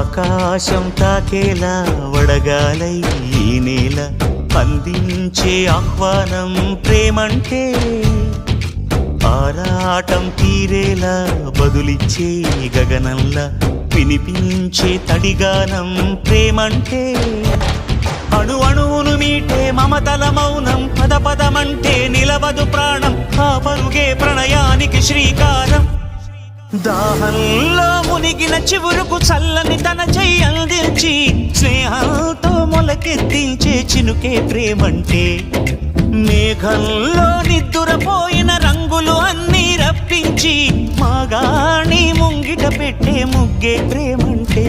ఆకాశం తాకేలా వడగాలై ఈ నేల అందించే ఆహ్వానం ప్రేమంటే ఆరాటం తీరేలా బదులిచ్చే గగనంలా వినిపించే తడిగానం ప్రేమంటే అణు అణువును మీటే మమతల మౌనం పద పదమంటే నిలవదు ప్రాణం ఆ పరుగే ప్రణయానికి శ్రీకారం దాహంలో మునిగిన చివురుకు చల్లని తన చెయ్యి అందించి స్నేహంతో మొలకెత్తించే చినుకే ప్రేమంటే మేఘంలో నిద్దురపోయిన రంగులు అన్నీ రప్పించి మాగాణి ముంగిట పెట్టే ముగ్గే ప్రేమంటే